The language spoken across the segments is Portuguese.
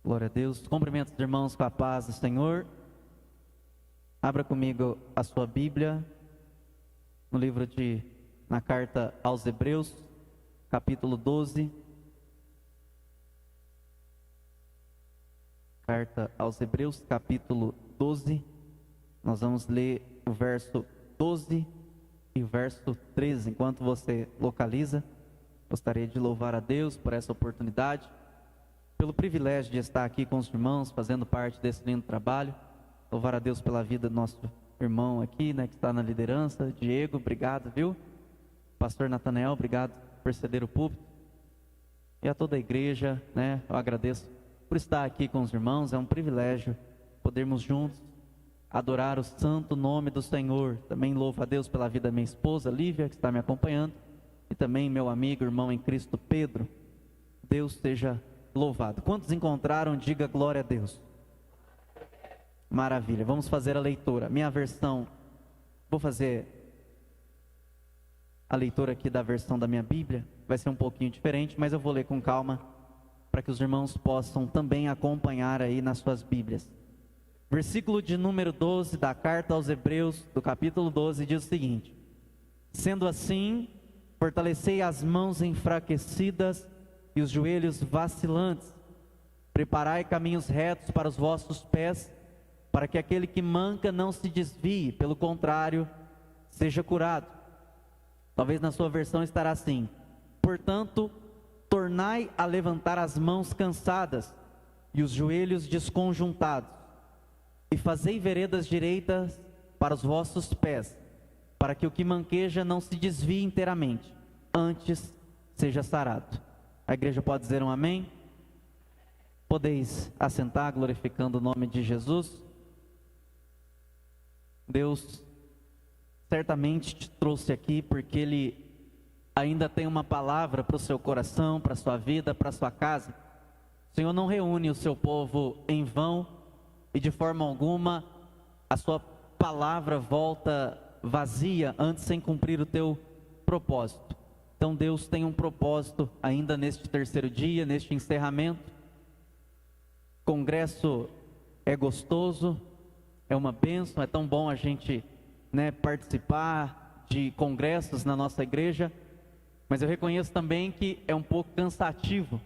Glória a Deus. Cumprimento os irmãos com a paz do Senhor. Abra comigo a sua Bíblia na carta aos Hebreus, capítulo 12. Carta aos Hebreus, capítulo 12. Nós vamos ler o verso 12 e o verso 13. Enquanto você localiza, gostaria de louvar a Deus por essa oportunidade, pelo privilégio de estar aqui com os irmãos, fazendo parte desse lindo trabalho. Louvar a Deus pela vida do nosso irmão aqui, que está na liderança. Diego, obrigado, viu? Pastor Natanael, obrigado por ceder o púlpito. E a toda a igreja, eu agradeço por estar aqui com os irmãos. É um privilégio podermos juntos adorar o santo nome do Senhor. Também louvo a Deus pela vida da minha esposa, Lívia, que está me acompanhando, e também meu amigo, irmão em Cristo, Pedro. Deus seja louvado. Quantos encontraram, diga glória a Deus. Maravilha, vamos fazer a leitura. Minha versão, vou fazer a leitura aqui da versão da minha Bíblia. Vai ser um pouquinho diferente, mas eu vou ler com calma, para que os irmãos possam também acompanhar aí nas suas Bíblias. Versículo de número 12 da carta aos Hebreus, do capítulo 12, diz o seguinte: sendo assim, fortalecei as mãos enfraquecidas e os joelhos vacilantes, preparai caminhos retos para os vossos pés, para que aquele que manca não se desvie, pelo contrário, seja curado. Talvez na sua versão estará assim: portanto, tornai a levantar as mãos cansadas e os joelhos desconjuntados, e fazei veredas direitas para os vossos pés, para que o que manqueja não se desvie inteiramente, antes seja sarado. A igreja pode dizer um amém? Podeis assentar, glorificando o nome de Jesus. Deus certamente te trouxe aqui porque Ele ainda tem uma palavra para o seu coração, para a sua vida, para a sua casa. O Senhor não reúne o seu povo em vão, e de forma alguma a sua palavra volta vazia antes sem cumprir o teu propósito. Então Deus tem um propósito ainda neste terceiro dia, neste encerramento. Congresso é gostoso, é uma bênção, é tão bom a gente participar de congressos na nossa igreja, mas eu reconheço também que é um pouco cansativo,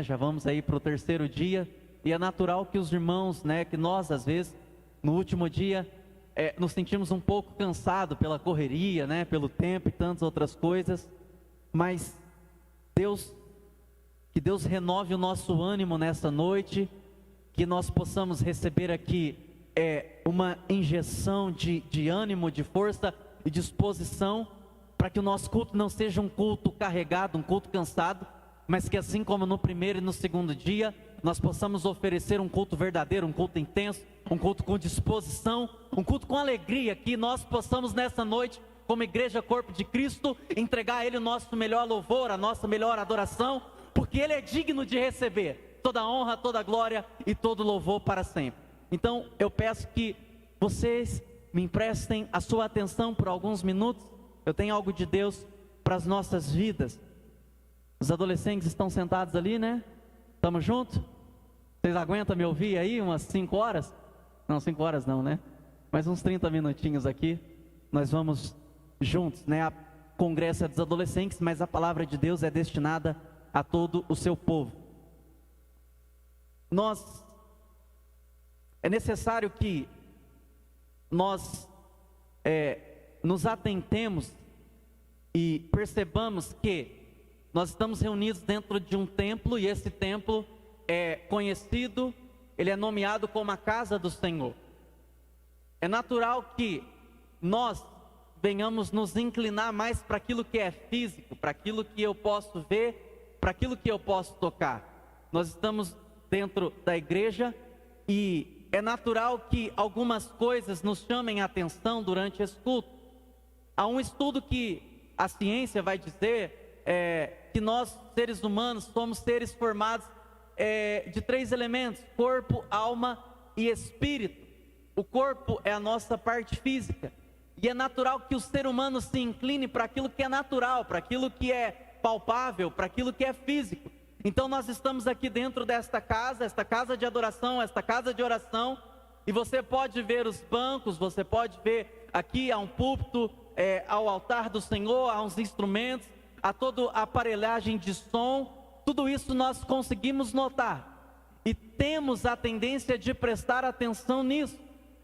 já vamos aí para o terceiro dia, e é natural que os irmãos, que nós às vezes, no último dia, nos sentimos um pouco cansados pela correria, pelo tempo e tantas outras coisas, mas que Deus renove o nosso ânimo nessa noite, que nós possamos receber aqui uma injeção de ânimo, de força e disposição, para que o nosso culto não seja um culto carregado, um culto cansado, mas que assim como no primeiro e no segundo dia, nós possamos oferecer um culto verdadeiro, um culto intenso, um culto com disposição, um culto com alegria, que nós possamos nessa noite, como igreja corpo de Cristo, entregar a Ele o nosso melhor louvor, a nossa melhor adoração, porque Ele é digno de receber toda a honra, toda a glória e todo o louvor para sempre. Então eu peço que vocês me emprestem a sua atenção por alguns minutos. Eu tenho algo de Deus para as nossas vidas. Os adolescentes estão sentados ali, Estamos juntos? Vocês aguentam me ouvir aí umas 5 horas? Não, 5 horas não, mas uns 30 minutinhos aqui. Nós vamos juntos, A congresso é dos adolescentes, mas a palavra de Deus é destinada a todo o seu povo. É necessário que nós nos atentemos e percebamos que nós estamos reunidos dentro de um templo, e esse templo é conhecido, ele é nomeado como a casa do Senhor. É natural que nós venhamos nos inclinar mais para aquilo que é físico, para aquilo que eu posso ver, para aquilo que eu posso tocar. Nós estamos dentro da igreja e é natural que algumas coisas nos chamem a atenção durante esse culto. Há um estudo que a ciência vai dizer que nós, seres humanos, somos seres formados de 3 elementos: corpo, alma e espírito. O corpo é a nossa parte física, e é natural que o ser humano se incline para aquilo que é natural, para aquilo que é palpável, para aquilo que é físico. Então nós estamos aqui dentro desta casa, esta casa de adoração, esta casa de oração, e você pode ver os bancos, você pode ver aqui há um púlpito, ao altar do Senhor, há uns instrumentos, há toda a aparelhagem de som, tudo isso nós conseguimos notar, e temos a tendência de prestar atenção nisso.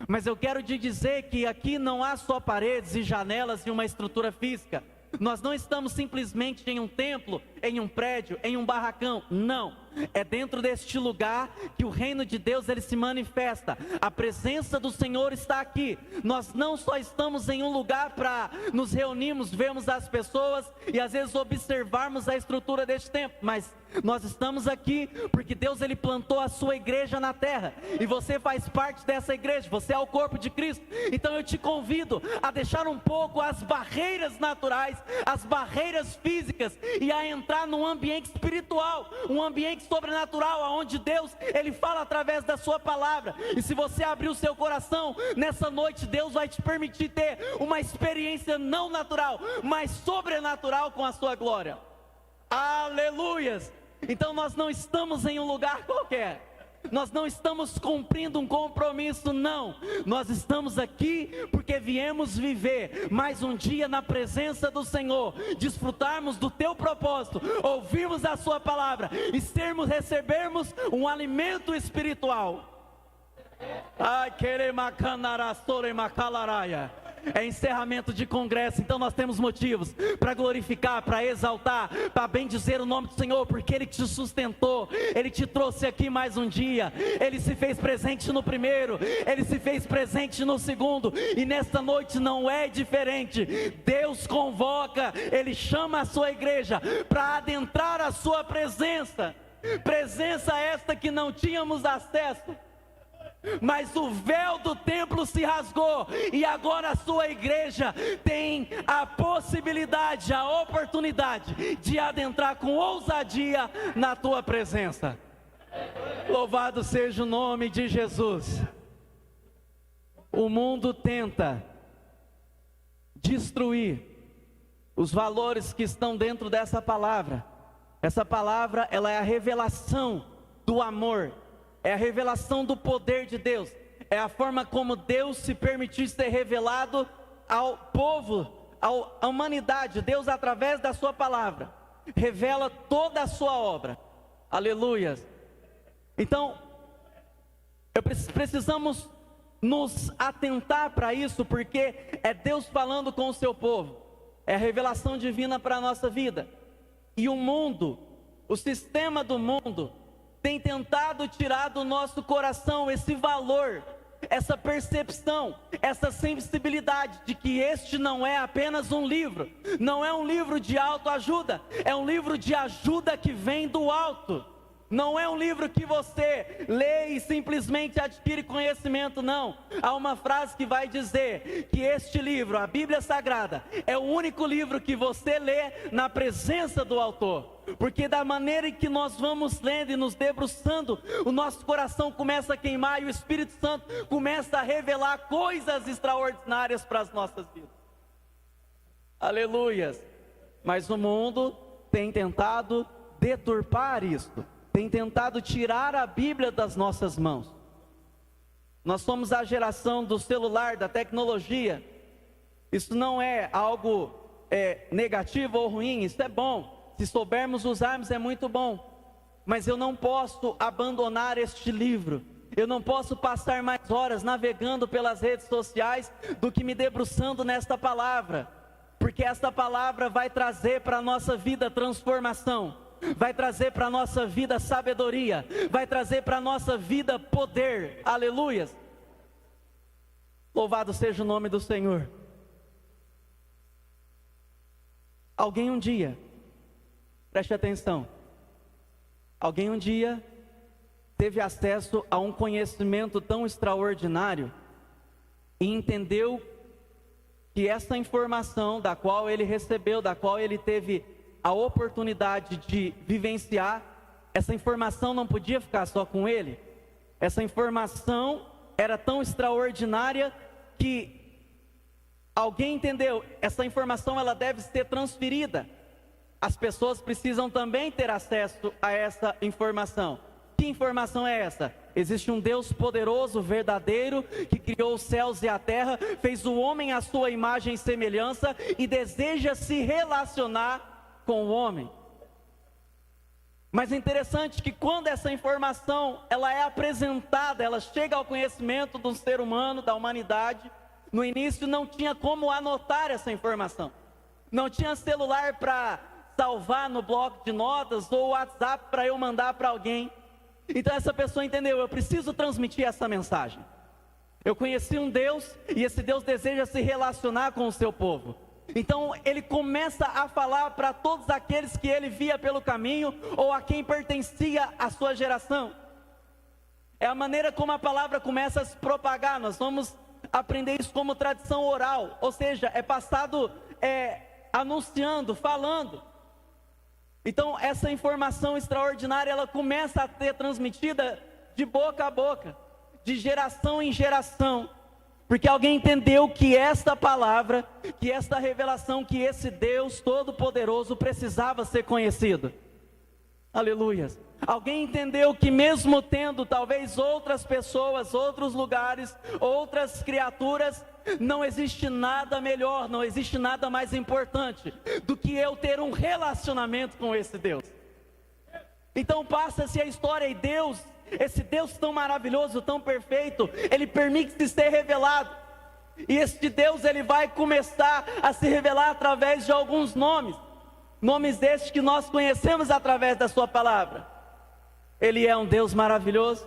Mas eu quero te dizer que aqui não há só paredes e janelas e uma estrutura física. Nós não estamos simplesmente em um templo, em um prédio, em um barracão. Não, é dentro deste lugar que o reino de Deus ele se manifesta. A presença do Senhor está aqui. Nós não só estamos em um lugar para nos reunirmos, vermos as pessoas e às vezes observarmos a estrutura deste templo, mas nós estamos aqui porque Deus ele plantou a sua igreja na terra, e você faz parte dessa igreja, você é o corpo de Cristo. Então eu te convido a deixar um pouco as barreiras naturais, as barreiras físicas, e a entrar num ambiente espiritual, um ambiente sobrenatural, onde Deus ele fala através da sua palavra. E se você abrir o seu coração nessa noite, Deus vai te permitir ter uma experiência não natural, mas sobrenatural com a sua glória. Aleluias! Então nós não estamos em um lugar qualquer, nós não estamos cumprindo um compromisso, não. Nós estamos aqui porque viemos viver mais um dia na presença do Senhor, desfrutarmos do teu propósito, ouvirmos a sua palavra e recebermos um alimento espiritual. Ai, queremacanarasore macalaraia. É encerramento de congresso, então nós temos motivos para glorificar, para exaltar, para bendizer o nome do Senhor, porque Ele te sustentou, Ele te trouxe aqui mais um dia, Ele se fez presente no primeiro, Ele se fez presente no segundo, e nesta noite não é diferente. Deus convoca, Ele chama a sua igreja para adentrar a sua presença, presença esta que não tínhamos acesso. Mas o véu do templo se rasgou, e agora a sua igreja tem a possibilidade, a oportunidade de adentrar com ousadia na tua presença. Louvado seja o nome de Jesus. O mundo tenta destruir os valores que estão dentro dessa palavra. Essa palavra, ela é a revelação do amor, é a revelação do poder de Deus, é a forma como Deus se permitiu ser revelado ao povo, à humanidade. Deus, através da sua palavra, revela toda a sua obra. Aleluia. Então, precisamos nos atentar para isso, porque é Deus falando com o seu povo, é a revelação divina para a nossa vida. E o mundo, o sistema do mundo, tem tentado tirar do nosso coração esse valor, essa percepção, essa sensibilidade de que este não é apenas um livro, não é um livro de autoajuda, é um livro de ajuda que vem do alto. Não é um livro que você lê e simplesmente adquire conhecimento, não. Há uma frase que vai dizer que este livro, a Bíblia Sagrada, é o único livro que você lê na presença do autor. Porque da maneira em que nós vamos lendo e nos debruçando, o nosso coração começa a queimar e o Espírito Santo começa a revelar coisas extraordinárias para as nossas vidas. Aleluias! Mas o mundo tem tentado deturpar isto, tem tentado tirar a Bíblia das nossas mãos. Nós somos a geração do celular, da tecnologia. Isso não é algo negativo ou ruim, isso é bom. Se soubermos usarmos é muito bom. Mas eu não posso abandonar este livro. Eu não posso passar mais horas navegando pelas redes sociais do que me debruçando nesta palavra. Porque esta palavra vai trazer para a nossa vida transformação, vai trazer para a nossa vida sabedoria, vai trazer para a nossa vida poder. Aleluias! Louvado seja o nome do Senhor. Alguém um dia, preste atenção, alguém um dia teve acesso a um conhecimento tão extraordinário e entendeu que essa informação da qual ele recebeu, da qual ele teve a oportunidade de vivenciar, essa informação não podia ficar só com ele. Essa informação era tão extraordinária que alguém entendeu, essa informação ela deve ser transferida. as pessoas precisam também ter acesso a essa informação. Que informação é essa? Existe um Deus poderoso, verdadeiro, que criou os céus e a terra, fez o homem à sua imagem e semelhança e deseja se relacionar com o homem. Mas é interessante que quando essa informação ela é apresentada, ela chega ao conhecimento do ser humano, da humanidade, no início não tinha como anotar essa informação. Não tinha celular para salvar no bloco de notas ou WhatsApp para eu mandar para alguém. Então essa pessoa entendeu, eu preciso transmitir essa mensagem. Eu conheci um Deus e esse Deus deseja se relacionar com o seu povo. Então ele começa a falar para todos aqueles que ele via pelo caminho ou a quem pertencia a sua geração. É a maneira como a palavra começa a se propagar. Nós vamos aprender isso como tradição oral, ou seja, é passado anunciando, falando. Então essa informação extraordinária ela começa a ser transmitida de boca a boca, de geração em geração. Porque alguém entendeu que esta palavra, que esta revelação, que esse Deus Todo-Poderoso precisava ser conhecido. Aleluias. Alguém entendeu que mesmo tendo talvez outras pessoas, outros lugares, outras criaturas, não existe nada melhor, não existe nada mais importante do que eu ter um relacionamento com esse Deus. Então passa-se a história e Deus, esse Deus tão maravilhoso, tão perfeito, Ele permite ser revelado. E este Deus, Ele vai começar a se revelar através de alguns nomes. Nomes estes que nós conhecemos através da sua palavra. Ele é um Deus maravilhoso,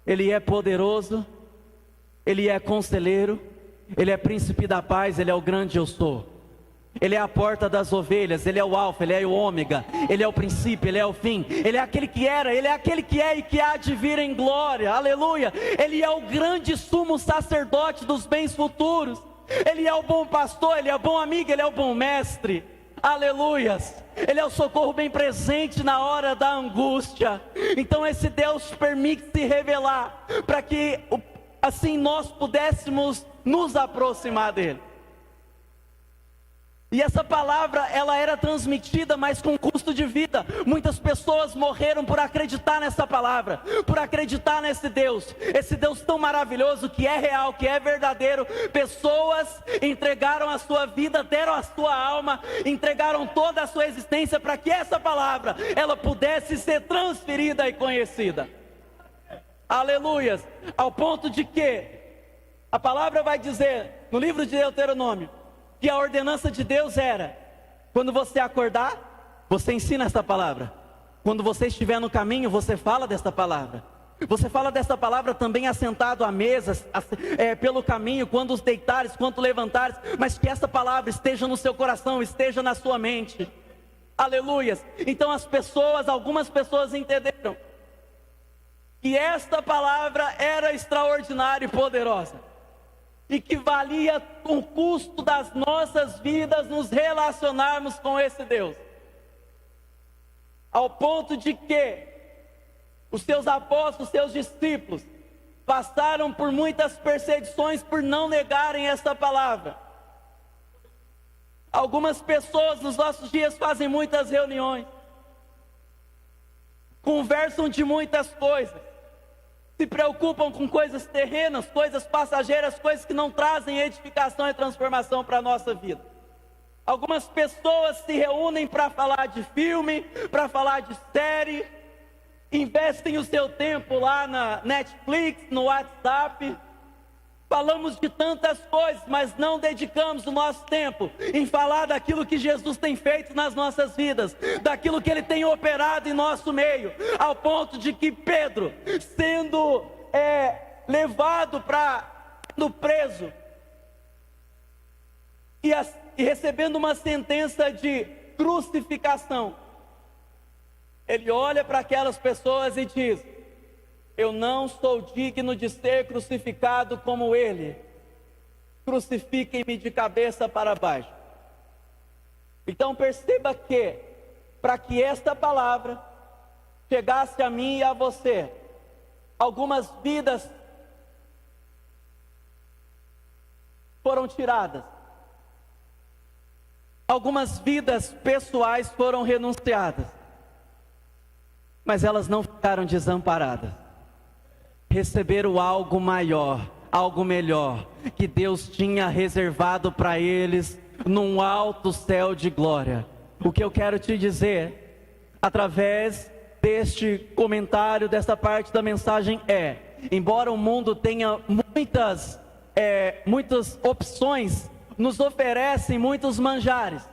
Ele é poderoso, Ele é conselheiro, Ele é príncipe da paz, Ele é o grande eu sou. Ele é a porta das ovelhas, Ele é o alfa, Ele é o ômega, Ele é o princípio, Ele é o fim, Ele é aquele que era, Ele é aquele que é e que há de vir em glória, aleluia. Ele é o grande sumo sacerdote dos bens futuros, Ele é o bom pastor, Ele é o bom amigo, Ele é o bom mestre, aleluias. Ele é o socorro bem presente na hora da angústia. Então esse Deus permite se revelar, para que assim nós pudéssemos nos aproximar dEle. E essa palavra, ela era transmitida, mas com custo de vida. Muitas pessoas morreram por acreditar nessa palavra, por acreditar nesse Deus. Esse Deus tão maravilhoso, que é real, que é verdadeiro. Pessoas entregaram a sua vida, deram a sua alma, entregaram toda a sua existência para que essa palavra, ela pudesse ser transferida e conhecida. Aleluias. Ao ponto de que a palavra vai dizer, no livro de Deuteronômio, que a ordenança de Deus era: quando você acordar, você ensina esta palavra. Quando você estiver no caminho, você fala desta palavra. Você fala desta palavra também assentado à mesa, pelo caminho, quando os deitares, quando levantares. Mas que esta palavra esteja no seu coração, esteja na sua mente. Aleluias. Então algumas pessoas entenderam que esta palavra era extraordinária e poderosa, e que valia o custo das nossas vidas nos relacionarmos com esse Deus. Ao ponto de que os seus apóstolos, os seus discípulos, passaram por muitas perseguições por não negarem esta palavra. Algumas pessoas nos nossos dias fazem muitas reuniões, conversam de muitas coisas, se preocupam com coisas terrenas, coisas passageiras, coisas que não trazem edificação e transformação para a nossa vida. Algumas pessoas se reúnem para falar de filme, para falar de série, investem o seu tempo lá na Netflix, no WhatsApp. Falamos de tantas coisas, mas não dedicamos o nosso tempo em falar daquilo que Jesus tem feito nas nossas vidas, daquilo que Ele tem operado em nosso meio, ao ponto de que Pedro, sendo levado sendo preso e recebendo uma sentença de crucificação, ele olha para aquelas pessoas e diz: eu não sou digno de ser crucificado como ele. Crucifiquem-me de cabeça para baixo. Então perceba que, para que esta palavra chegasse a mim e a você, algumas vidas foram tiradas. Algumas vidas pessoais foram renunciadas, mas elas não ficaram desamparadas. Receberam algo maior, algo melhor, que Deus tinha reservado para eles num alto céu de glória. O que eu quero te dizer, através deste comentário, desta parte da mensagem embora o mundo tenha muitas opções, nos oferecem muitos manjares,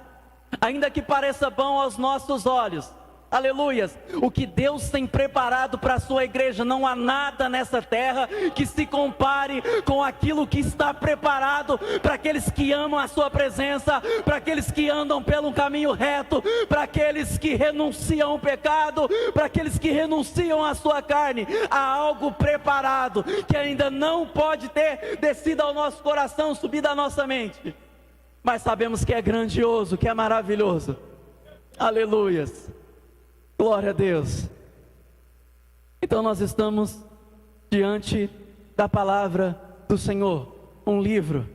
ainda que pareça bom aos nossos olhos, aleluias, o que Deus tem preparado para a sua igreja, não há nada nessa terra que se compare com aquilo que está preparado para aqueles que amam a sua presença, para aqueles que andam pelo caminho reto, para aqueles que renunciam ao pecado, para aqueles que renunciam à sua carne. Há algo preparado que ainda não pode ter descido ao nosso coração, subido à nossa mente, mas sabemos que é grandioso, que é maravilhoso. Aleluias. Glória a Deus. Então nós estamos diante da palavra do Senhor, um livro,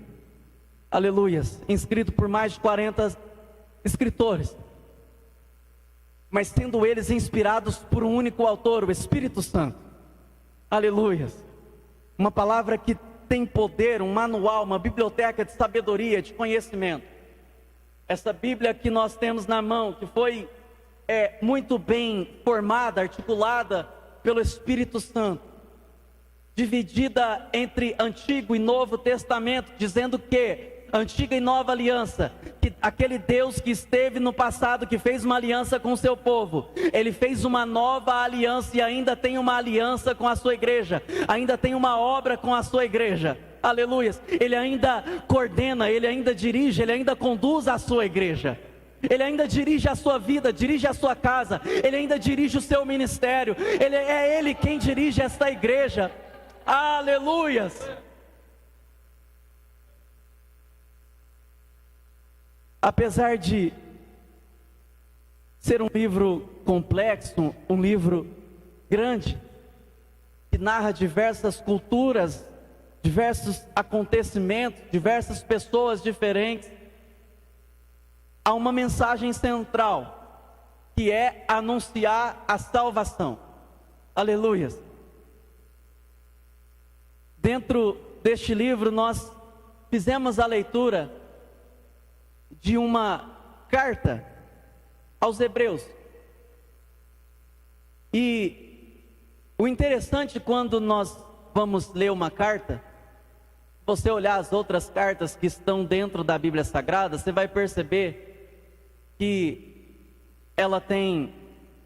aleluias, escrito por mais de 40 escritores, mas sendo eles inspirados por um único autor, o Espírito Santo. Aleluias. Uma palavra que tem poder, um manual, uma biblioteca de sabedoria, de conhecimento. Essa Bíblia que nós temos na mão, que foi muito bem formada, articulada pelo Espírito Santo, dividida entre Antigo e Novo Testamento, dizendo que Antiga e Nova Aliança, que aquele Deus que esteve no passado, que fez uma aliança com o seu povo, Ele fez uma nova aliança e ainda tem uma aliança com a sua igreja, ainda tem uma obra com a sua igreja. Aleluias. Ele ainda coordena, Ele ainda dirige, Ele ainda conduz a sua igreja. Ele ainda dirige a sua vida, dirige a sua casa, Ele ainda dirige o seu ministério, Ele quem dirige esta igreja. Aleluias. Apesar de ser um livro complexo, um livro grande, que narra diversas culturas, diversos acontecimentos, diversas pessoas diferentes, há uma mensagem central, que é anunciar a salvação. Aleluias. Dentro deste livro nós fizemos a leitura de uma carta aos Hebreus. E o interessante, quando nós vamos ler uma carta, você olhar as outras cartas que estão dentro da Bíblia Sagrada, você vai perceber que ela tem,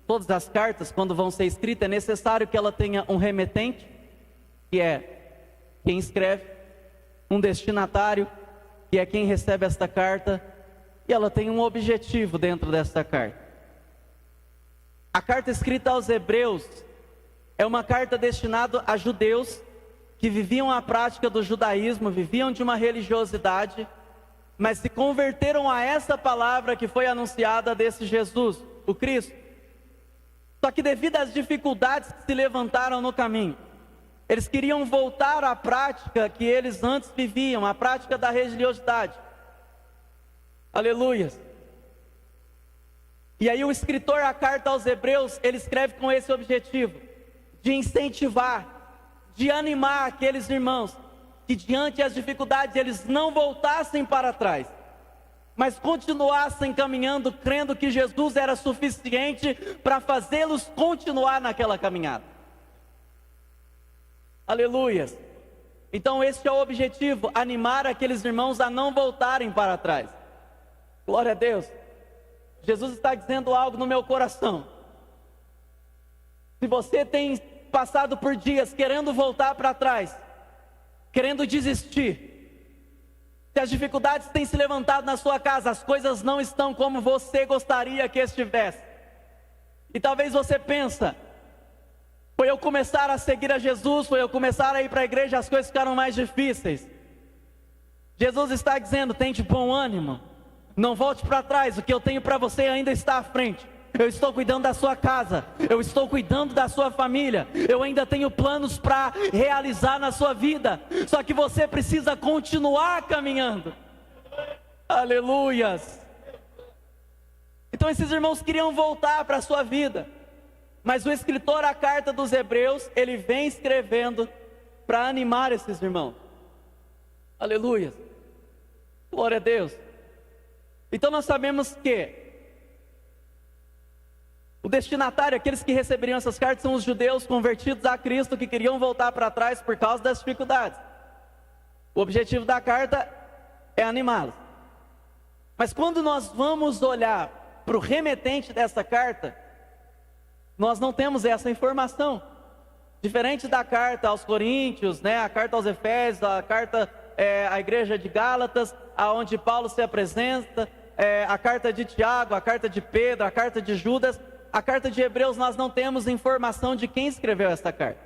todas as cartas, quando vão ser escritas, é necessário que ela tenha um remetente, que é quem escreve, um destinatário, que é quem recebe esta carta, e ela tem um objetivo dentro desta carta. A carta escrita aos Hebreus é uma carta destinada a judeus que viviam a prática do judaísmo, viviam de uma religiosidade, mas se converteram a essa palavra que foi anunciada desse Jesus, o Cristo. Só que devido às dificuldades que se levantaram no caminho, eles queriam voltar à prática que eles antes viviam, a prática da religiosidade. Aleluias. E aí o escritor da carta aos Hebreus, ele escreve com esse objetivo, de incentivar, de animar aqueles irmãos, que diante das dificuldades eles não voltassem para trás, mas continuassem caminhando, crendo que Jesus era suficiente para fazê-los continuar naquela caminhada. Aleluias. Então este é o objetivo, animar aqueles irmãos a não voltarem para trás. Glória a Deus. Jesus está dizendo algo no meu coração. Se você tem passado por dias querendo voltar para trás, querendo desistir, se as dificuldades têm se levantado na sua casa, as coisas não estão como você gostaria que estivesse, e talvez você pensa, foi eu começar a seguir a Jesus, foi eu começar a ir para a igreja, as coisas ficaram mais difíceis. Jesus está dizendo, tem de bom ânimo, não volte para trás, o que eu tenho para você ainda está à frente. Eu estou cuidando da sua casa, eu estou cuidando da sua família, eu ainda tenho planos para realizar na sua vida, só que você precisa continuar caminhando. Aleluias. Então esses irmãos queriam voltar para a sua vida, mas o escritor da carta dos Hebreus, ele vem escrevendo para animar esses irmãos. Aleluia, glória a Deus. Então nós sabemos que o destinatário, aqueles que receberiam essas cartas, são os judeus convertidos a Cristo, que queriam voltar para trás por causa das dificuldades. O objetivo da carta é animá-los. Mas quando nós vamos olhar para o remetente dessa carta, nós não temos essa informação. Diferente da carta aos Coríntios, a carta aos Efésios, a carta à igreja de Gálatas, aonde Paulo se apresenta, a carta de Tiago, a carta de Pedro, a carta de Judas, a carta de Hebreus, nós não temos informação de quem escreveu essa carta.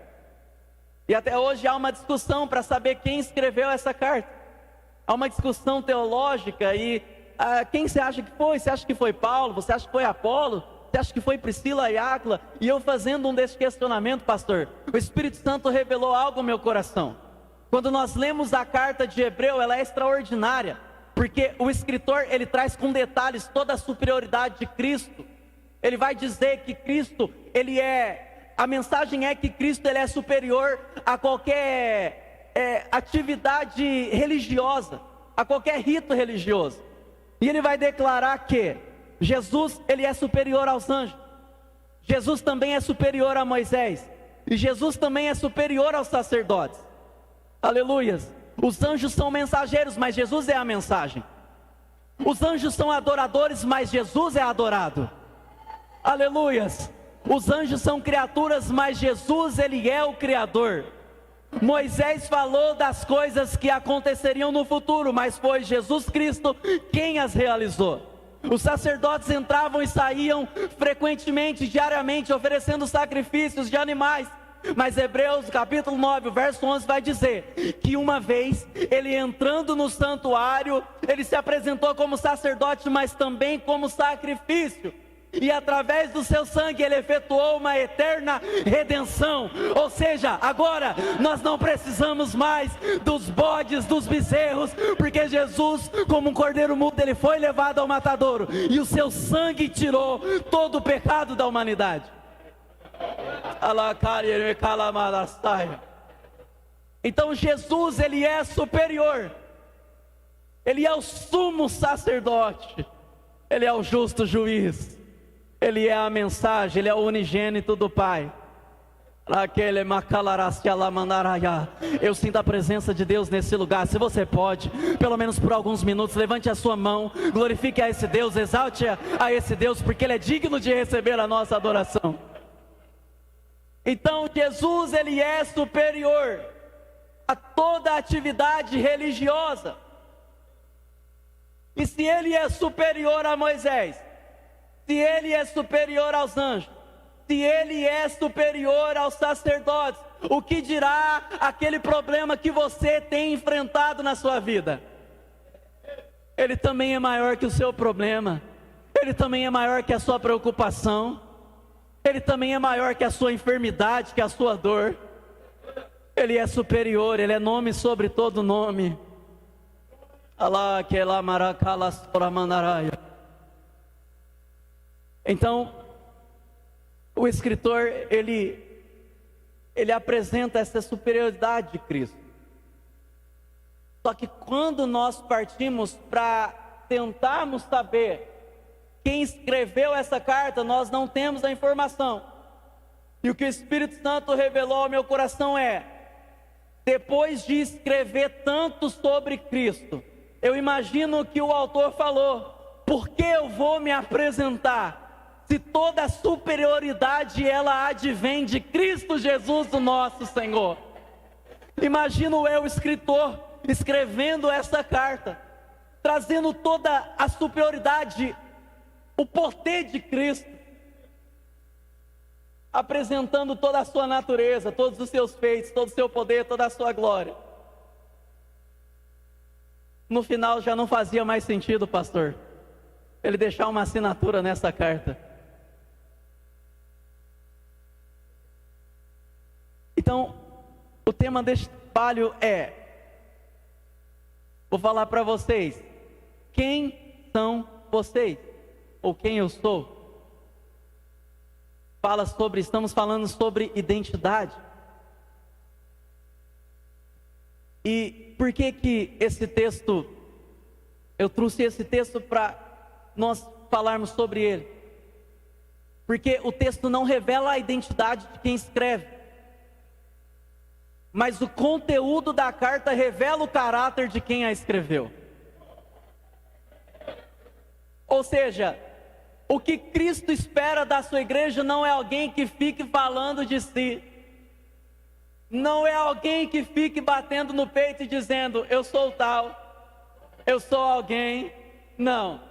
E até hoje há uma discussão para saber quem escreveu essa carta. Há uma discussão teológica e quem você acha que foi? Você acha que foi Paulo? Você acha que foi Apolo? Você acha que foi Priscila e Áquila? E eu fazendo um desse questionamento, pastor, o Espírito Santo revelou algo no meu coração. Quando nós lemos a carta de Hebreu, ela é extraordinária, porque o escritor, ele traz com detalhes toda a superioridade de Cristo. Ele vai dizer que Cristo, a mensagem é que Cristo, ele é superior a qualquer atividade religiosa, a qualquer rito religioso. E ele vai declarar que Jesus, ele é superior aos anjos. Jesus também é superior a Moisés. E Jesus também é superior aos sacerdotes. Aleluias. Os anjos são mensageiros, mas Jesus é a mensagem. Os anjos são adoradores, mas Jesus é adorado. Aleluias. Os anjos são criaturas, mas Jesus, ele é o Criador. Moisés falou das coisas que aconteceriam no futuro, mas foi Jesus Cristo quem as realizou. Os sacerdotes entravam e saíam frequentemente, diariamente, oferecendo sacrifícios de animais. Mas Hebreus capítulo 9, verso 11 vai dizer que uma vez, ele entrando no santuário, ele se apresentou como sacerdote, mas também como sacrifício. E através do seu sangue ele efetuou uma eterna redenção. Ou seja, agora nós não precisamos mais dos bodes, dos bezerros, porque Jesus, como um cordeiro mudo, ele foi levado ao matadouro, e o seu sangue tirou todo o pecado da humanidade. Então Jesus, ele é superior. Ele é o sumo sacerdote. Ele é o justo juiz. Ele é a mensagem, ele é o unigênito do Pai. Eu sinto a presença de Deus nesse lugar. Se você pode, pelo menos por alguns minutos, levante a sua mão, glorifique a esse Deus, exalte a esse Deus, porque Ele é digno de receber a nossa adoração. Então Jesus, ele é superior a toda atividade religiosa. E se ele é superior a Moisés, se ele é superior aos anjos, se ele é superior aos sacerdotes, o que dirá aquele problema que você tem enfrentado na sua vida? Ele também é maior que o seu problema. Ele também é maior que a sua preocupação. Ele também é maior que a sua enfermidade, que a sua dor. Ele é superior, ele é nome sobre todo nome. Então, o escritor, ele apresenta essa superioridade de Cristo. Só que quando nós partimos para tentarmos saber quem escreveu essa carta, nós não temos a informação. E o que o Espírito Santo revelou ao meu coração é: depois de escrever tanto sobre Cristo, eu imagino que o autor falou: por que eu vou me apresentar se toda a superioridade ela advém de Cristo Jesus, o nosso Senhor? Imagino eu, escritor, escrevendo essa carta, trazendo toda a superioridade, o poder de Cristo, apresentando toda a sua natureza, todos os seus feitos, todo o seu poder, toda a sua glória. No final já não fazia mais sentido, pastor, ele deixar uma assinatura nessa carta. Então, o tema deste trabalho é, vou falar para vocês, quem são vocês? ou quem eu sou, estamos falando sobre identidade. E por que esse texto, eu trouxe esse texto para nós falarmos sobre ele? Porque o texto não revela a identidade de quem escreve, mas o conteúdo da carta revela o caráter de quem a escreveu. Ou seja, o que Cristo espera da sua igreja não é alguém que fique falando de si, não é alguém que fique batendo no peito e dizendo, eu sou tal, eu sou alguém. Não.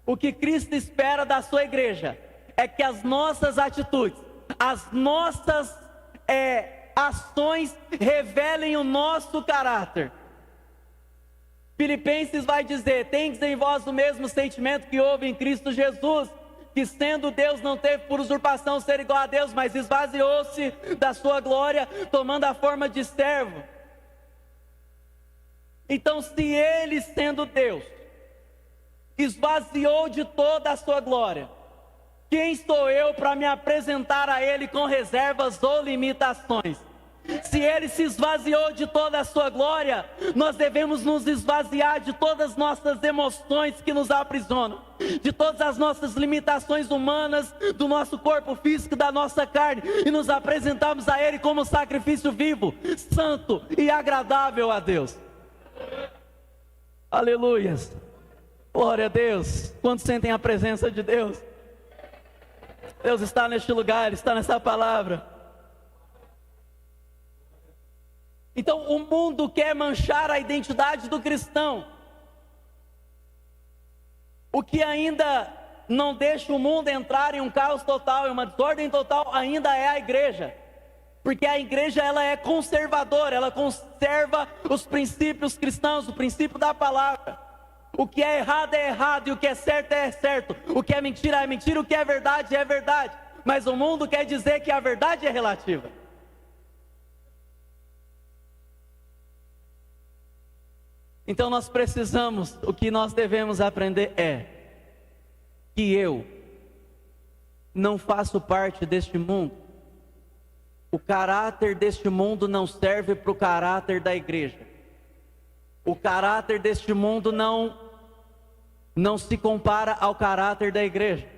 O que Cristo espera da sua igreja é que as nossas atitudes, as nossas ações revelem o nosso caráter. Filipenses vai dizer, tendes em vós o mesmo sentimento que houve em Cristo Jesus, que sendo Deus não teve por usurpação ser igual a Deus, mas esvaziou-se da sua glória, tomando a forma de servo. Então, se ele, sendo Deus, esvaziou de toda a sua glória, quem sou eu para me apresentar a ele com reservas ou limitações? Se ele se esvaziou de toda a sua glória, nós devemos nos esvaziar de todas as nossas emoções que nos aprisionam, de todas as nossas limitações humanas, do nosso corpo físico, da nossa carne, e nos apresentarmos a ele como sacrifício vivo, santo e agradável a Deus. Aleluias, glória a Deus. Quantos sentem a presença de Deus? Deus está neste lugar, Ele está nessa palavra. Então o mundo quer manchar a identidade do cristão. O que ainda não deixa o mundo entrar em um caos total, em uma desordem total, ainda é a igreja. Porque a igreja, ela é conservadora, ela conserva os princípios cristãos, o princípio da palavra. O que é errado e o que é certo. O que é mentira, o que é verdade. Mas o mundo quer dizer que a verdade é relativa. Então nós precisamos, o que nós devemos aprender é que eu não faço parte deste mundo. O caráter deste mundo não serve para o caráter da igreja. O caráter deste mundo não se compara ao caráter da igreja.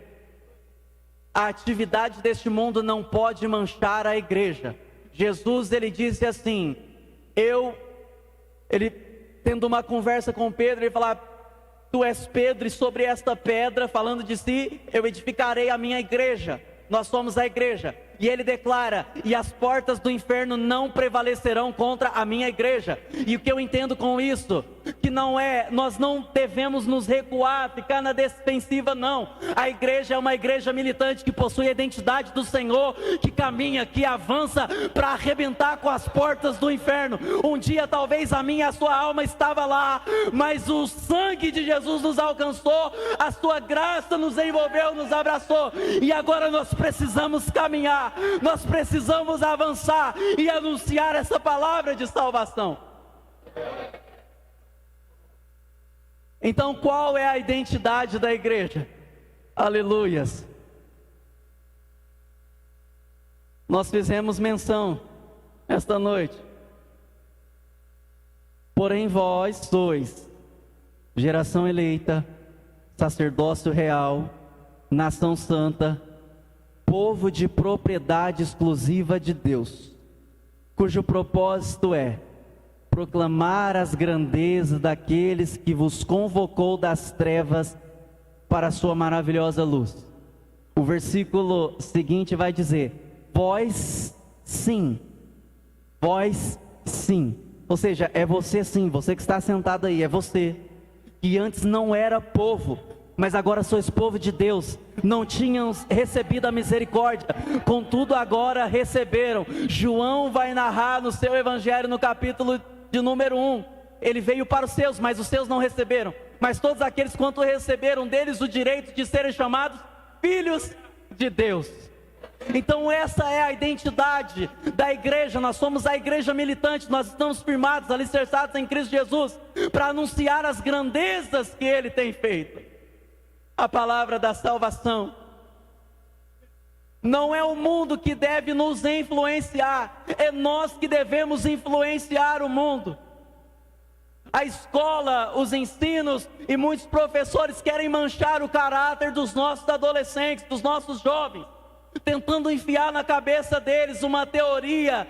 A atividade deste mundo não pode manchar a igreja. Jesus, ele disse assim, ele tendo uma conversa com Pedro, ele fala, tu és Pedro, e sobre esta pedra, falando de si, eu edificarei a minha igreja. Nós somos a igreja. E ele declara, e as portas do inferno não prevalecerão contra a minha igreja. E o que eu entendo com isso? Que nós não devemos nos recuar, ficar na defensiva, não. A igreja é uma igreja militante que possui a identidade do Senhor, que caminha, que avança para arrebentar com as portas do inferno. Um dia talvez a minha e a sua alma estava lá, mas o sangue de Jesus nos alcançou, a sua graça nos envolveu, nos abraçou, e agora nós precisamos caminhar. Nós precisamos avançar e anunciar essa palavra de salvação. Então, qual é a identidade da igreja? Aleluias. Nós fizemos menção esta noite. Porém vós sois geração eleita, sacerdócio real, nação santa, povo de propriedade exclusiva de Deus, cujo propósito é proclamar as grandezas daqueles que vos convocou das trevas para a sua maravilhosa luz. O versículo seguinte vai dizer, vós sim, ou seja, é você sim, você que está sentado aí, é você, que antes não era povo, mas agora sois povo de Deus, não tinham recebido a misericórdia, contudo agora receberam. João vai narrar no seu evangelho, no capítulo de número 1, ele veio para os seus, mas os seus não receberam, mas todos aqueles quanto receberam deles o direito de serem chamados filhos de Deus. Então essa é a identidade da igreja. Nós somos a igreja militante, nós estamos firmados, alicerçados em Cristo Jesus, para anunciar as grandezas que Ele tem feito. a palavra da salvação. Não é o mundo que deve nos influenciar, é nós que devemos influenciar o mundo. A escola, os ensinos e muitos professores querem manchar o caráter dos nossos adolescentes, dos nossos jovens, tentando enfiar na cabeça deles uma teoria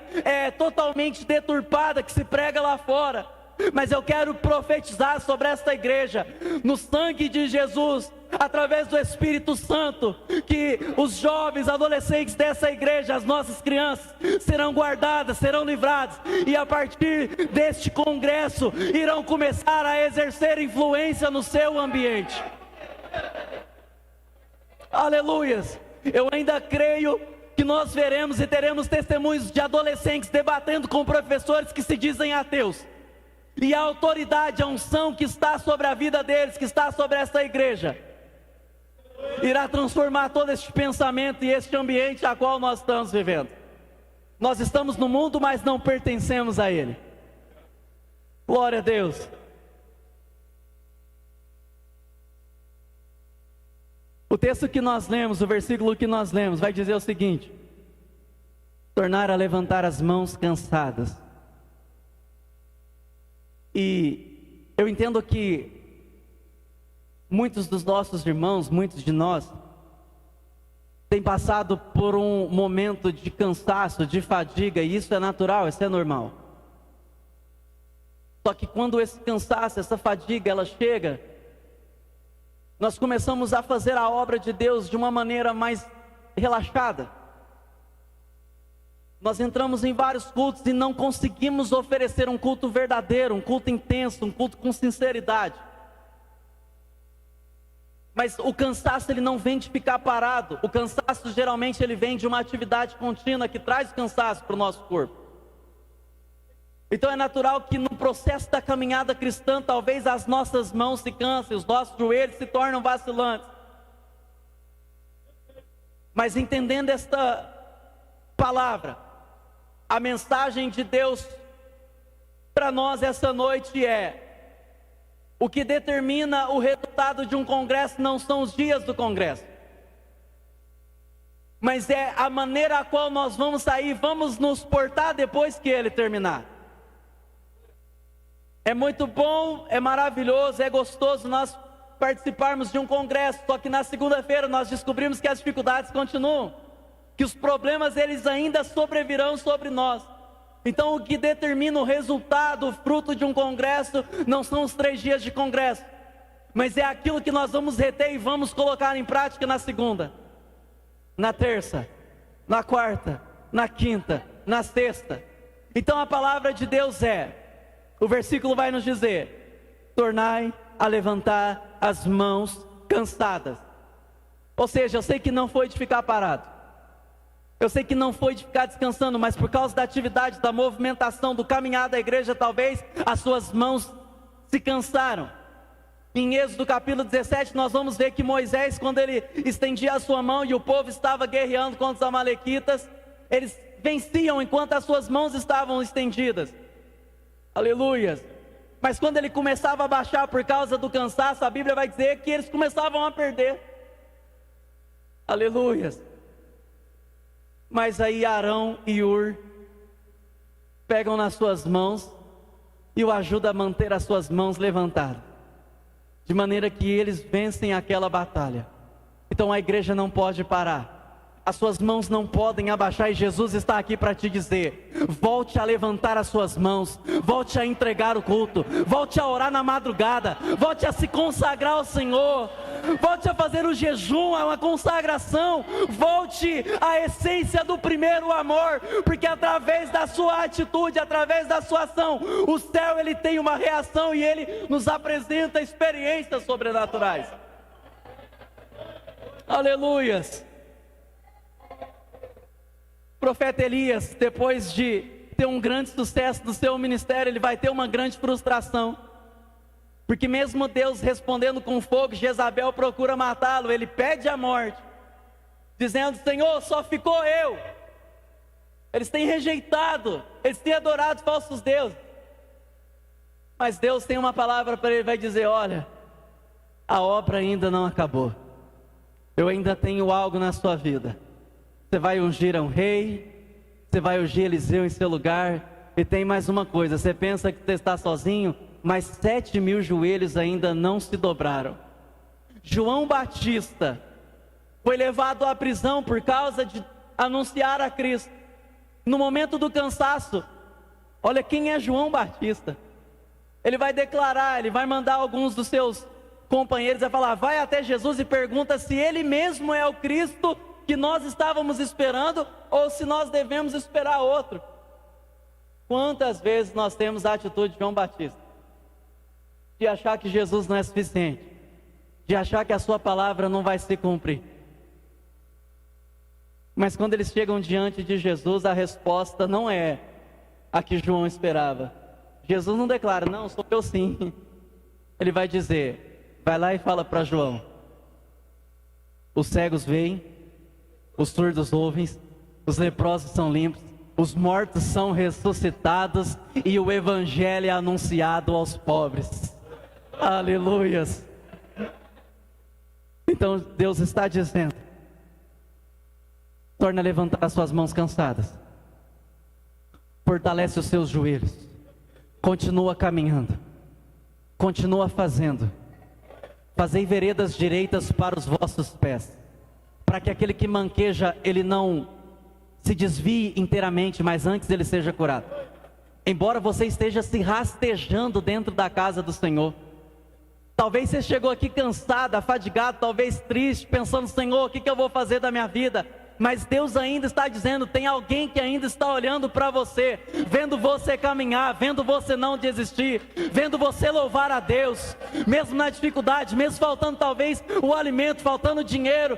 totalmente deturpada que se prega lá fora. Mas eu quero profetizar sobre esta igreja, no sangue de Jesus, através do Espírito Santo, que os jovens, adolescentes dessa igreja, as nossas crianças, serão guardadas, serão livradas, e a partir deste congresso, irão começar a exercer influência no seu ambiente. Aleluias! Eu ainda creio que nós veremos e teremos testemunhos de adolescentes debatendo com professores que se dizem ateus. E a autoridade, a unção que está sobre a vida deles, que está sobre esta igreja, irá transformar todo este pensamento e este ambiente a qual nós estamos vivendo. Nós estamos no mundo, mas não pertencemos a ele. Glória a Deus. O texto que nós lemos, o versículo que nós lemos, vai dizer o seguinte: tornar a levantar as mãos cansadas. E eu entendo que muitos dos nossos irmãos, muitos de nós, têm passado por um momento de cansaço, de fadiga, e isso é natural, isso é normal. Só que quando esse cansaço, essa fadiga, ela chega, nós começamos a fazer a obra de Deus de uma maneira mais relaxada. Nós entramos em vários cultos e não conseguimos oferecer um culto verdadeiro, um culto intenso, um culto com sinceridade. Mas o cansaço, ele não vem de ficar parado. O cansaço geralmente ele vem de uma atividade contínua que traz cansaço para o nosso corpo. Então é natural que no processo da caminhada cristã, talvez as nossas mãos se cansem, os nossos joelhos se tornam vacilantes. Mas entendendo esta palavra, a mensagem de Deus para nós essa noite é: o que determina o resultado de um congresso não são os dias do congresso, mas é a maneira a qual nós vamos sair, vamos nos portar depois que ele terminar. É muito bom, é maravilhoso, é gostoso nós participarmos de um congresso, só que na segunda-feira nós descobrimos que as dificuldades continuam, que os problemas eles ainda sobrevirão sobre nós. Então o que determina o resultado, o fruto de um congresso, não são os 3 dias de congresso, mas é aquilo que nós vamos reter e vamos colocar em prática na segunda, na terça, na quarta, na quinta, na sexta. Então a palavra de Deus o versículo vai nos dizer: tornai a levantar as mãos cansadas. Ou seja, eu sei que não foi de ficar parado, eu sei que não foi de ficar descansando, mas por causa da atividade, da movimentação, do caminhar da igreja, talvez as suas mãos se cansaram. Em Êxodo capítulo 17, nós vamos ver que Moisés, quando ele estendia a sua mão e o povo estava guerreando contra os amalequitas, eles venciam enquanto as suas mãos estavam estendidas. Aleluias. Mas quando ele começava a baixar por causa do cansaço, a Bíblia vai dizer que eles começavam a perder. Aleluias. Mas aí Arão e Ur pegam nas suas mãos e o ajudam a manter as suas mãos levantadas, de maneira que eles vencem aquela batalha. Então a igreja não pode parar, as suas mãos não podem abaixar, e Jesus está aqui para te dizer: volte a levantar as suas mãos, volte a entregar o culto, volte a orar na madrugada, volte a se consagrar ao Senhor, volte a fazer o jejum, uma consagração, volte à essência do primeiro amor, porque através da sua atitude, através da sua ação, o céu ele tem uma reação e ele nos apresenta experiências sobrenaturais. Aleluias. O profeta Elias, depois de ter um grande sucesso no seu ministério, ele vai ter uma grande frustração, porque mesmo Deus respondendo com fogo, Jezabel procura matá-lo. Ele pede a morte, dizendo: Senhor, só ficou eu. Eles têm rejeitado, eles têm adorado falsos deuses. Mas Deus tem uma palavra para ele, vai dizer: olha, a obra ainda não acabou. eu ainda tenho algo na sua vida. Você vai ungir um rei, você vai ungir Eliseu em seu lugar, e tem mais uma coisa, você pensa que você está sozinho, mas 7.000 joelhos ainda não se dobraram. João Batista foi levado à prisão por causa de anunciar a Cristo. No momento do cansaço, olha quem é João Batista. Ele vai declarar, ele vai mandar alguns dos seus companheiros a falar, vai até Jesus e pergunta se ele mesmo é o Cristo que nós estávamos esperando, ou se nós devemos esperar outro. Quantas vezes nós temos a atitude de João Batista, de achar que Jesus não é suficiente, de achar que a sua palavra não vai se cumprir. Mas quando eles chegam diante de Jesus, a resposta não é a que João esperava. Jesus não declara, não, sou eu sim. Ele vai dizer, vai lá e fala para João, os cegos veem, os surdos ouvem, os leprosos são limpos, os mortos são ressuscitados e o evangelho é anunciado aos pobres. Aleluias. Então Deus está dizendo, torna a levantar as suas mãos cansadas, fortalece os seus joelhos, continua caminhando, continua fazendo, fazei veredas direitas para os vossos pés, para que aquele que manqueja, ele não se desvie inteiramente, mas antes ele seja curado. Embora você esteja se rastejando dentro da casa do Senhor, talvez você chegou aqui cansado, afadigado, talvez triste, pensando, Senhor, o que eu vou fazer da minha vida? Mas Deus ainda está dizendo, tem alguém que ainda está olhando para você, vendo você caminhar, vendo você não desistir, vendo você louvar a Deus, mesmo na dificuldade, mesmo faltando talvez o alimento, faltando dinheiro,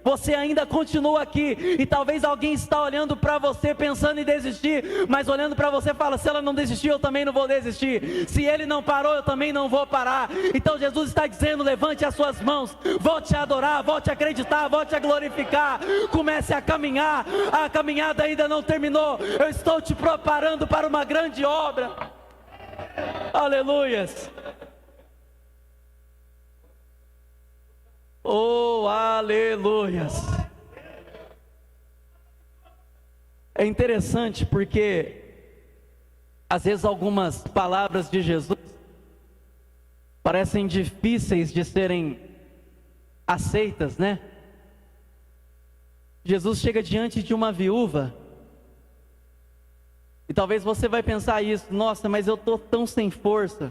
você ainda continua aqui, e talvez alguém está olhando para você pensando em desistir, mas olhando para você fala, se ela não desistir, eu também não vou desistir, se ele não parou, eu também não vou parar. Então Jesus está dizendo, levante as suas mãos, volte a adorar, volte a acreditar, volte a glorificar, comece a caminhar, a caminhada ainda não terminou, eu estou te preparando para uma grande obra. Aleluias. Oh, aleluias. É interessante porque às vezes algumas palavras de Jesus parecem difíceis de serem aceitas, né? Jesus chega diante de uma viúva, e talvez você vai pensar isso, nossa, mas eu estou tão sem força,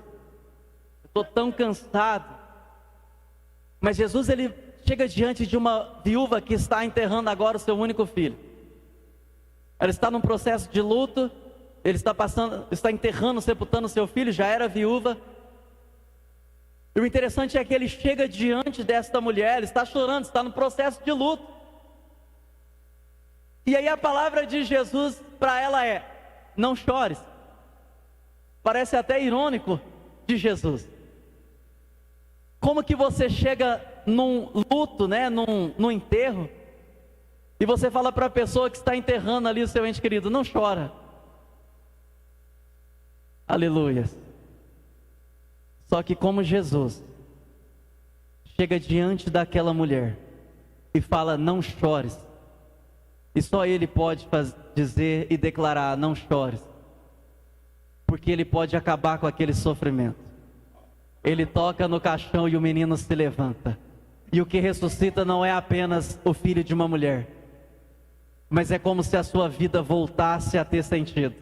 eu estou tão cansado. Mas Jesus, ele chega diante de uma viúva que está enterrando agora o seu único filho. Ela está num processo de luto, ele está enterrando, sepultando o seu filho, já era viúva. E o interessante é que ele chega diante desta mulher, ele está chorando, está no processo de luto. E aí a palavra de Jesus para ela é, não chores. Parece até irônico de Jesus. Como que você chega num luto, né, num enterro, e você fala para a pessoa que está enterrando ali o seu ente querido, não chora. Aleluia. Só que como Jesus chega diante daquela mulher e fala, não chores, e só Ele pode dizer e declarar, não chores, porque Ele pode acabar com aquele sofrimento. Ele toca no caixão e o menino se levanta. E o que ressuscita não é apenas o filho de uma mulher, mas é como se a sua vida voltasse a ter sentido.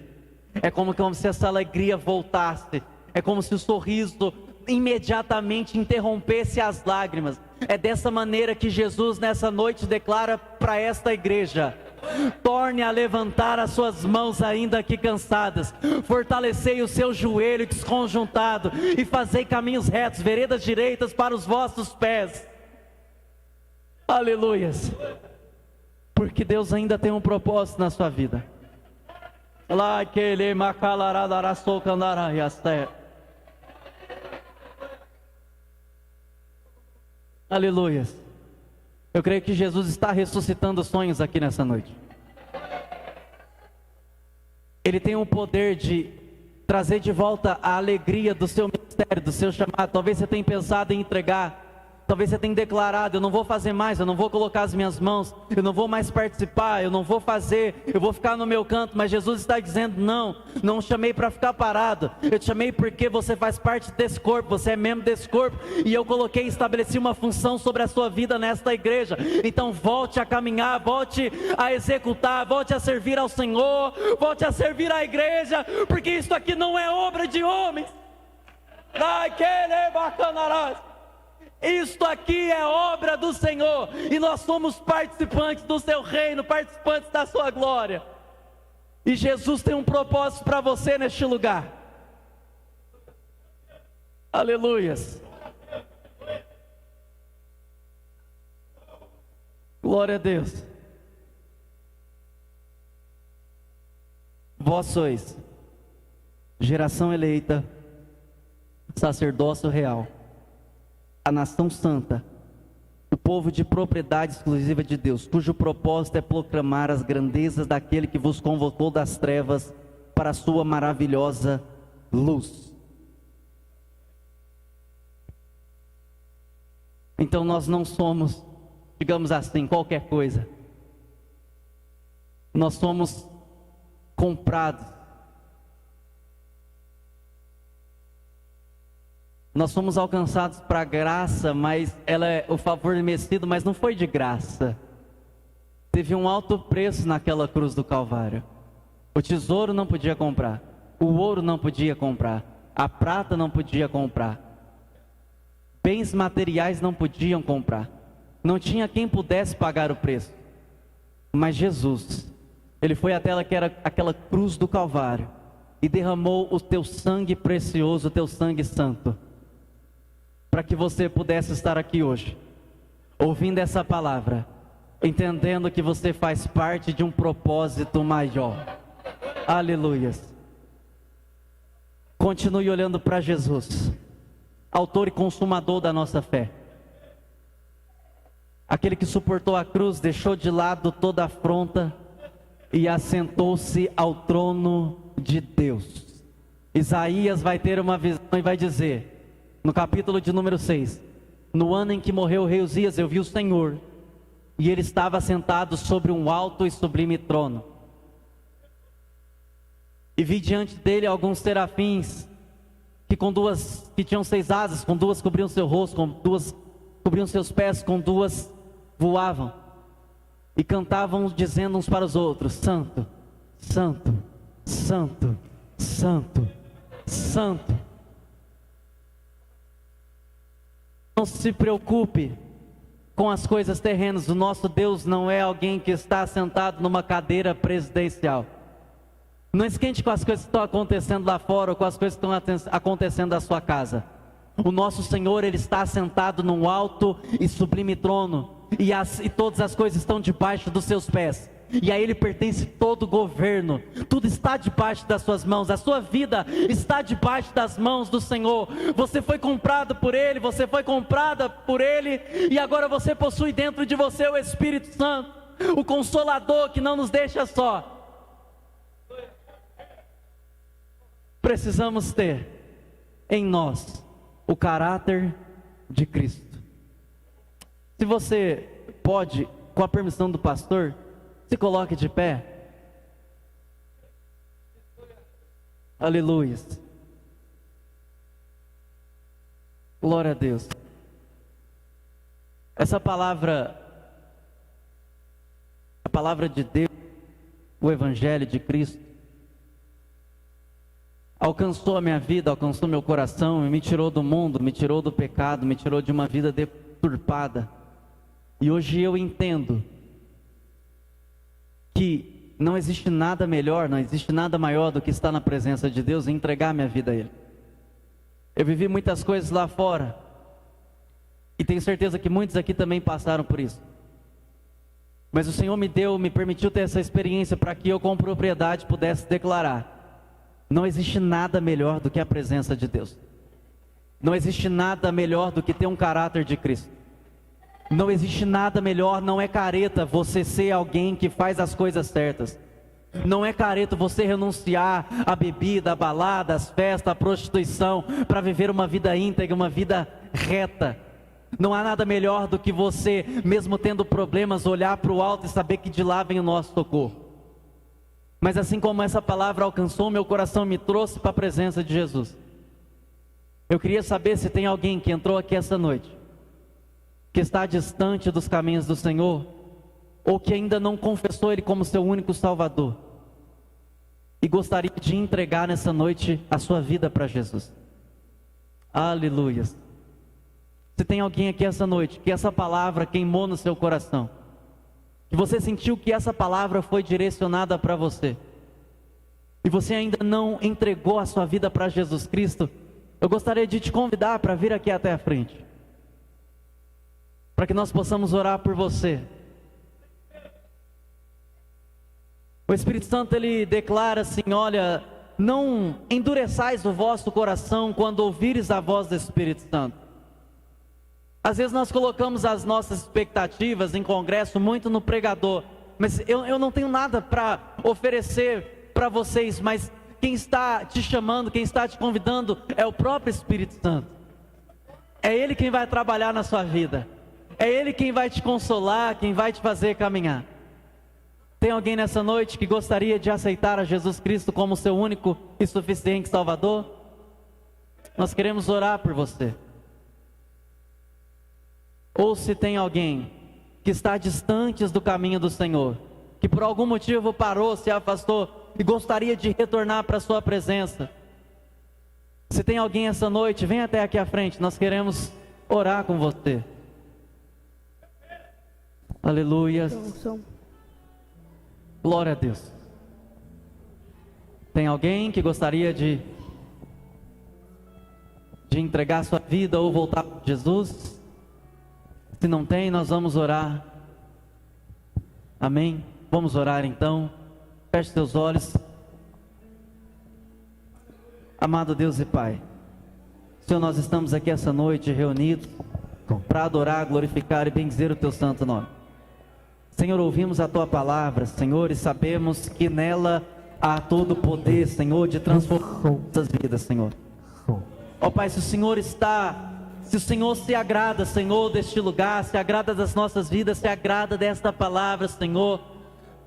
É como se essa alegria voltasse. É como se o sorriso imediatamente interrompesse as lágrimas. É dessa maneira que Jesus nessa noite declara para esta igreja: torne a levantar as suas mãos ainda que cansadas, fortalecei o seu joelho desconjuntado e fazei caminhos retos, veredas direitas para os vossos pés. Aleluias. Porque Deus ainda tem um propósito na sua vida. Aleluias. Eu creio que Jesus está ressuscitando sonhos aqui nessa noite. Ele tem o poder de trazer de volta a alegria do seu ministério, do seu chamado. Talvez você tenha pensado em entregar, Talvez você tenha declarado: eu não vou fazer mais, eu não vou colocar as minhas mãos, eu não vou mais participar, eu não vou fazer, eu vou ficar no meu canto. Mas Jesus está dizendo: não, não chamei para ficar parado, eu te chamei porque você faz parte desse corpo, você é membro desse corpo, e eu coloquei e estabeleci uma função sobre a sua vida nesta igreja. Então volte a caminhar, volte a executar, volte a servir ao Senhor, volte a servir à igreja, porque isso aqui não é obra de homens. Isto aqui é obra do Senhor, e nós somos participantes do seu reino, participantes da sua glória. E Jesus tem um propósito para você neste lugar. Aleluias. Glória a Deus. Vós sois geração eleita, sacerdócio real, a nação santa, o povo de propriedade exclusiva de Deus, cujo propósito é proclamar as grandezas daquele que vos convocou das trevas para a sua maravilhosa luz. Então nós não somos, digamos assim, qualquer coisa. Nós somos comprados. Nós fomos alcançados para a graça, mas ela é o favor merecido, mas não foi de graça. Teve um alto preço naquela cruz do Calvário. O tesouro não podia comprar, o ouro não podia comprar, a prata não podia comprar, bens materiais não podiam comprar. Não tinha quem pudesse pagar o preço. Mas Jesus, Ele foi até aquela cruz do Calvário e derramou o teu sangue precioso, o teu sangue santo, para que você pudesse estar aqui hoje, ouvindo essa palavra, entendendo que você faz parte de um propósito maior. Aleluias. Continue olhando para Jesus, autor e consumador da nossa fé, aquele que suportou a cruz, deixou de lado toda afronta e assentou-se ao trono de Deus. Isaías vai ter uma visão e vai dizer, no capítulo de número 6, no ano em que morreu o rei Uzias, eu vi o Senhor, e Ele estava sentado sobre um alto e sublime trono, e vi diante dele alguns serafins, que tinham 6 asas, com 2 cobriam seu rosto, com 2 cobriam seus pés, com 2 voavam, e cantavam dizendo uns para os outros: Santo, Santo, Santo, Santo, Santo. Não se preocupe com as coisas terrenas. O nosso Deus não é alguém que está sentado numa cadeira presidencial. Não esquente com as coisas que estão acontecendo lá fora, ou com as coisas que estão acontecendo na sua casa. O nosso Senhor, Ele está sentado num alto e sublime trono, e todas as coisas estão debaixo dos seus pés. E a Ele pertence todo o governo, tudo está debaixo das suas mãos, a sua vida está debaixo das mãos do Senhor. Você foi comprado por Ele, você foi comprada por Ele, e agora você possui dentro de você o Espírito Santo, o Consolador que não nos deixa só. Precisamos ter em nós o caráter de Cristo. Se você pode, com a permissão do pastor, se coloque de pé. Aleluia. Glória a Deus. Essa palavra, a palavra de Deus, o Evangelho de Cristo, alcançou a minha vida, alcançou meu coração, e me tirou do mundo, me tirou do pecado, me tirou de uma vida deturpada. E hoje eu entendo que não existe nada melhor, não existe nada maior do que estar na presença de Deus e entregar minha vida a Ele. Eu vivi muitas coisas lá fora, e tenho certeza que muitos aqui também passaram por isso. Mas o Senhor me permitiu ter essa experiência para que eu com propriedade pudesse declarar: não existe nada melhor do que a presença de Deus. Não existe nada melhor do que ter um caráter de Cristo. Não existe nada melhor, não é careta você ser alguém que faz as coisas certas. Não é careta você renunciar à bebida, à balada, às festas, à prostituição, para viver uma vida íntegra, uma vida reta. Não há nada melhor do que você, mesmo tendo problemas, olhar para o alto e saber que de lá vem o nosso socorro. Mas assim como essa palavra alcançou meu coração, me trouxe para a presença de Jesus. Eu queria saber se tem alguém que entrou aqui essa noite, que está distante dos caminhos do Senhor, ou que ainda não confessou Ele como seu único Salvador, e gostaria de entregar nessa noite a sua vida para Jesus. Aleluia. Se tem alguém aqui essa noite, que essa palavra queimou no seu coração, que você sentiu que essa palavra foi direcionada para você, e você ainda não entregou a sua vida para Jesus Cristo, eu gostaria de te convidar para vir aqui até a frente, para que nós possamos orar por você. O Espírito Santo, ele declara assim: olha, não endureçais o vosso coração quando ouvires a voz do Espírito Santo. Às vezes nós colocamos as nossas expectativas em congresso muito no pregador, mas eu não tenho nada para oferecer para vocês, mas quem está te chamando, quem está te convidando é o próprio Espírito Santo. É Ele quem vai trabalhar na sua vida, é Ele quem vai te consolar, quem vai te fazer caminhar. Tem alguém nessa noite que gostaria de aceitar a Jesus Cristo como seu único e suficiente Salvador? Nós queremos orar por você. Ou se tem alguém que está distante do caminho do Senhor, que por algum motivo parou, se afastou e gostaria de retornar para a sua presença. Se tem alguém essa noite, vem até aqui à frente, nós queremos orar com você. Aleluia. Glória a Deus. Tem alguém que gostaria de entregar sua vida ou voltar para Jesus? Se não tem, nós vamos orar. Amém? Vamos orar então. Feche seus olhos. Amado Deus e Pai, Senhor, nós estamos aqui essa noite reunidos para adorar, glorificar e bendizer o Teu santo nome. Senhor, ouvimos a Tua palavra, Senhor, e sabemos que nela há todo o poder, Senhor, de transformar nossas vidas, Senhor. Ó Pai, se o Senhor se agrada, Senhor, deste lugar, se agrada das nossas vidas, se agrada desta palavra, Senhor,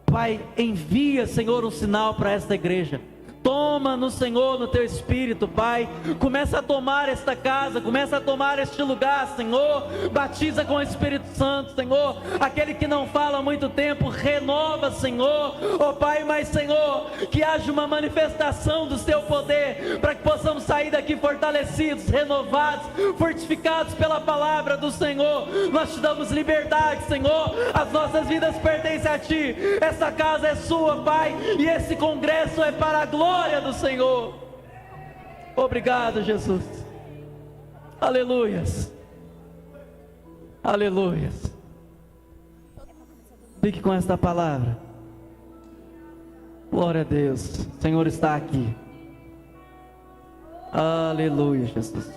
Pai, envia, Senhor, um sinal para esta igreja. Toma no Senhor, no Teu Espírito, Pai. Começa a tomar esta casa, começa a tomar este lugar, Senhor. Batiza com o Espírito Santo, Senhor. Aquele que não fala há muito tempo, renova, Senhor. Oh Pai, mas Senhor, que haja uma manifestação do Teu poder, para que possamos sair daqui fortalecidos, renovados, fortificados pela palavra do Senhor. Nós te damos liberdade, Senhor. As nossas vidas pertencem a Ti. Essa casa é sua, Pai, e esse congresso é para a glória do Senhor. Obrigado, Jesus. Aleluias. Aleluias. Fique com esta palavra. Glória a Deus. O Senhor está aqui. Aleluia, Jesus.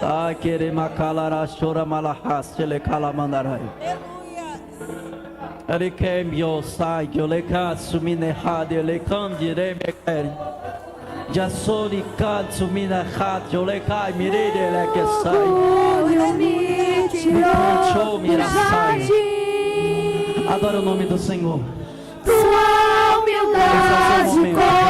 Ai, querema calará, chora malahas, ele calamandarai. Ele cambio sai, eu le caso mine had, ele candire me quer. Já soli caso mine had, eu le cai mirede ele que sai. Me ponchou mira sai. Adora o nome do Senhor. Tua humildade.